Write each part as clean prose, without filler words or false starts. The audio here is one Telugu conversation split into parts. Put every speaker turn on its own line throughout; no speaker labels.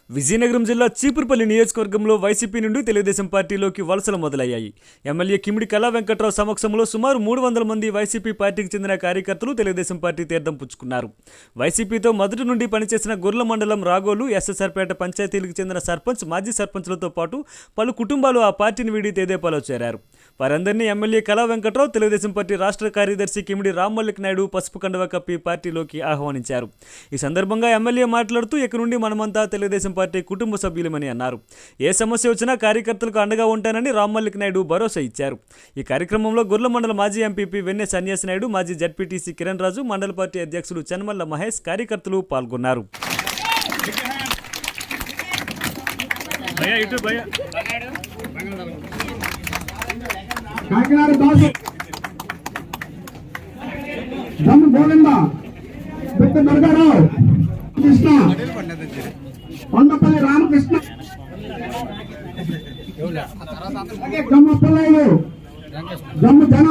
విజయనగరం జిల్లా చీపురుపల్లి నియోజకవర్గంలో వైసీపీ నుండి తెలుగుదేశం పార్టీలోకి వలసలు మొదలయ్యాయి. ఎమ్మెల్యే కిమిడి కళా వెంకట్రావు సమక్షంలో సుమారు 300 మంది వైసీపీ పార్టీకి చెందిన కార్యకర్తలు తెలుగుదేశం పార్టీ తీర్థం పుచ్చుకున్నారు. వైసీపీతో మొదటి నుండి పనిచేసిన గుర్ల మండలం రాగోలు, ఎస్ఎస్ఆర్పేట పంచాయతీలకు చెందిన సర్పంచ్, మాజీ సర్పంచ్లతో పాటు పలు కుటుంబాలు ఆ పార్టీని వీడి తెదేపాలో చేరారు. వారందరినీ ఎమ్మెల్యే కళా వెంకట్రావు, తెలుగుదేశం పార్టీ రాష్ట్ర కార్యదర్శి కిమిడి రామ్మల్లిక్ నాయుడు పసుపు కండువా కప్పి పార్టీలోకి ఆహ్వానించారు. ఈ సందర్భంగా ఎమ్మెల్యే మాట్లాడుతూ ఇక నుండి మనమంతా తెలుగుదేశం పార్టీ కుటుంబ సభ్యులమని అన్నారు. ఏ సమస్య వచ్చినా కార్యకర్తలకు అండగా ఉంటానని రామ్మల్లిక్ నాయుడు భరోసా ఇచ్చారు. ఈ కార్యక్రమంలో గుర్ల మండల మాజీ ఎంపీపీ వెన్నె సన్యాసి నాయుడు, మాజీ జడ్పీటీసీ కిరణ్ రాజు, మండల పార్టీ అధ్యక్షులు చెన్మల్ల మహేష్, కార్యకర్తలు పాల్గొన్నారు.
కొండపల్లి రామకృష్ణ, జమ్మపల్లి జమ్మ జన,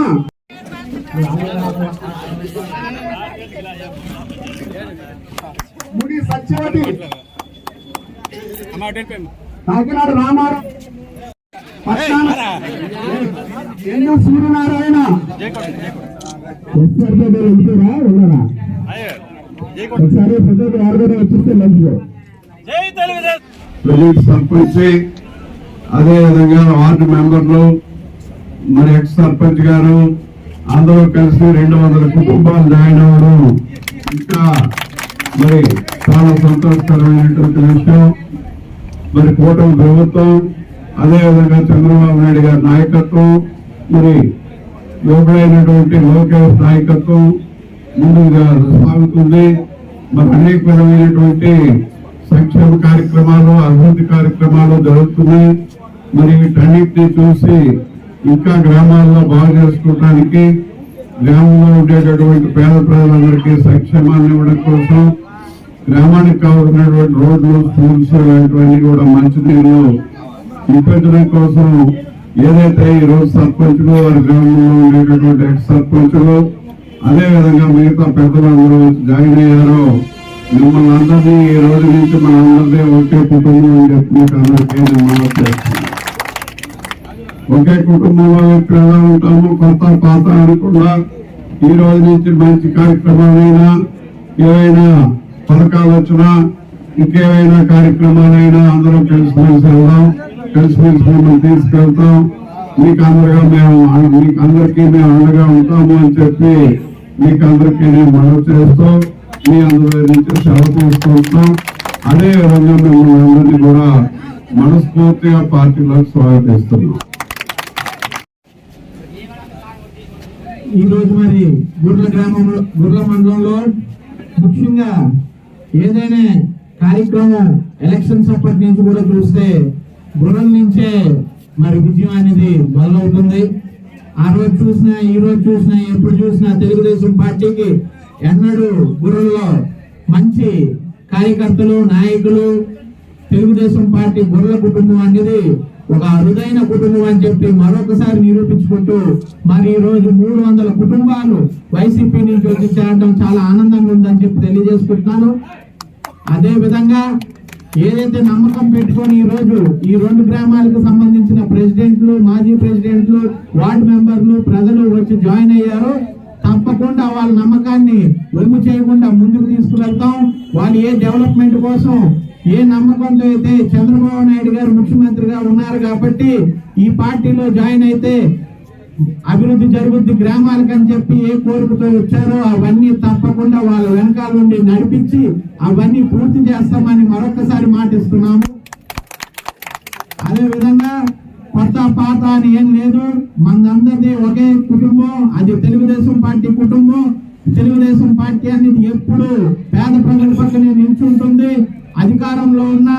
ముడి సత్యవతి, కాకినాడ రామారావు, ఎన్నో సూర్యనారాయణ. వెళ్తారా ఉన్నారా? ఒకసారి ప్రతి ఆరుగడ వచ్చిస్తే మంచిగా ప్రజెంట్ సర్పంచ్, అదేవిధంగా వార్డు మెంబర్లు, మరి ఎక్స్ సర్పంచ్ గారు అందరూ కలిసి 200 కుటుంబాలు జాయిన్ అవ్వడం ఇంకా మరి చాలా సంతోషకరమైనటువంటి విషయం. మరి కూటమి ప్రభుత్వం, అదేవిధంగా చంద్రబాబు నాయుడు గారి నాయకత్వం, మరి యువకుడైనటువంటి లోకేష్ నాయకత్వం ముందుగా సాగుతుంది. మరి అనేక విధమైనటువంటి సంక్షేమ కార్యక్రమాలు, అభివృద్ధి కార్యక్రమాలు జరుగుతున్నాయి. మరి వీటన్నిటిని చూసి ఇంకా గ్రామాల్లో బాగు చేసుకోవడానికి, గ్రామంలో ఉండేటటువంటి పేద ప్రజలందరికీ సంక్షేమాన్ని ఇవ్వడం కోసం, గ్రామానికి కావాల్సినటువంటి రోడ్లు, స్కూల్స్ ఇలాంటివన్నీ కూడా మంచినీళ్ళు ఇప్పించడం కోసం ఏదైతే ఈ రోజు సర్పంచులు, వారి గ్రామంలో ఉండేటటువంటి ఎక్స్ సర్పంచులు, అదేవిధంగా మిగతా పెద్దలందరూ జాయిన్ అయ్యారో, మిమ్మల్ని అందరినీ ఈ రోజు నుంచి మన అందరినీ ఒకే కుటుంబం అని చెప్పి మీకు అందరికీ మనం చేస్తాం. ఒకే కుటుంబంలో వ్యక్తులుగా ఉంటాము, కొత్త పాత అనకుండా ఈ రోజు నుంచి మంచి కార్యక్రమాలైనా, ఏవైనా పథకాలు వచ్చినా, ఇంకేవైనా కార్యక్రమాలైనా అందరం కలిసిమెలిసి వెళ్దాం, కలిసిమెలిసి మిమ్మల్ని తీసుకెళ్తాం. మీకు అందరికీ మేము అండగా ఉంటాము అని చెప్పి మీకు అందరికీ నేను మనవి చేస్తూ మీ అందరి నుంచి సెలవు తీసుకుంటున్నాం. అదేవిధంగా మిమ్మల్ని అందరినీ కూడా మనస్ఫూర్తిగా పార్టీలోకి స్వాగతిస్తున్నాం. ఈ రోజు మరి గుర్ల మండలంలో ముఖ్యంగా ఏదైనా కార్యక్రమం ఎలక్షన్స్ అప్పటి నుంచి కూడా చూస్తే గుర్రం నుంచే మరి విజయం అనేది మొదలవుతుంది. ఆ రోజు చూసినా, ఈ రోజు చూసినా, ఎప్పుడు చూసినా తెలుగుదేశం పార్టీకి ఎన్నడూ గుర్రంలో మంచి కార్యకర్తలు, నాయకులు, తెలుగుదేశం పార్టీ గుర్ర కుటుంబం అనేది ఒక అరుదైన కుటుంబం అని చెప్పి మరొకసారి నిరూపించుకుంటూ మరి ఈ రోజు 300 కుటుంబాలు వైసీపీ నుంచి వచ్చి చేరడం చాలా ఆనందంగా ఉందని చెప్పి తెలియజేసుకుంటున్నాను. అదే విధంగా ఏదైతే నమ్మకం పెట్టుకొని ఈ రోజు ఈ 2 గ్రామాలకు సంబంధించిన ప్రెసిడెంట్లు, మాజీ ప్రెసిడెంట్లు, వార్డు మెంబర్లు, ప్రజలు వచ్చి జాయిన్ అయ్యారో తప్పకుండా వాళ్ళ నమ్మకాన్ని ఒమ్ము చేయకుండా ముందుకు తీసుకువెళ్తాం. వాళ్ళు ఏ డెవలప్మెంట్ కోసం, ఏ నమ్మకంతో అయితే చంద్రబాబు నాయుడు గారు ముఖ్యమంత్రిగా ఉన్నారు కాబట్టి ఈ పార్టీలో జాయిన్ అయితే అభివృద్ధి జరుగుద్ది గ్రామాలకని చెప్పి ఏ కోరికతో వచ్చారో అవన్నీ తప్పకుండా వాళ్ళ వెనకాల నుండి నడిపించి అవన్నీ పూర్తి చేస్తామని మరొకసారి మాటిస్తున్నాము. అదే విధంగా కొత్త పాత అని ఏం లేదు, మనందరిది ఒకే కుటుంబం, అది తెలుగుదేశం పార్టీ కుటుంబం. తెలుగుదేశం పార్టీ అనేది ఎప్పుడు పేద ప్రజల పక్కనే నిల్చుంటుంది. అధికారంలో ఉన్న,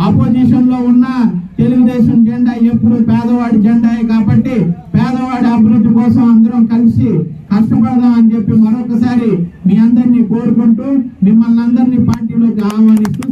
ఆపోజిషన్ లో ఉన్న తెలుగుదేశం జెండా ఎప్పుడు పేదవాడి జెండాయే కాబట్టి పేదవాడి అభివృద్ధి కోసం అందరం కలిసి కష్టపడదాం అని చెప్పి మరొకసారి మీ అందరినీ కోరుకుంటూ మిమ్మల్ని అందరినీ పార్టీలోకి ఆహ్వానిస్తూ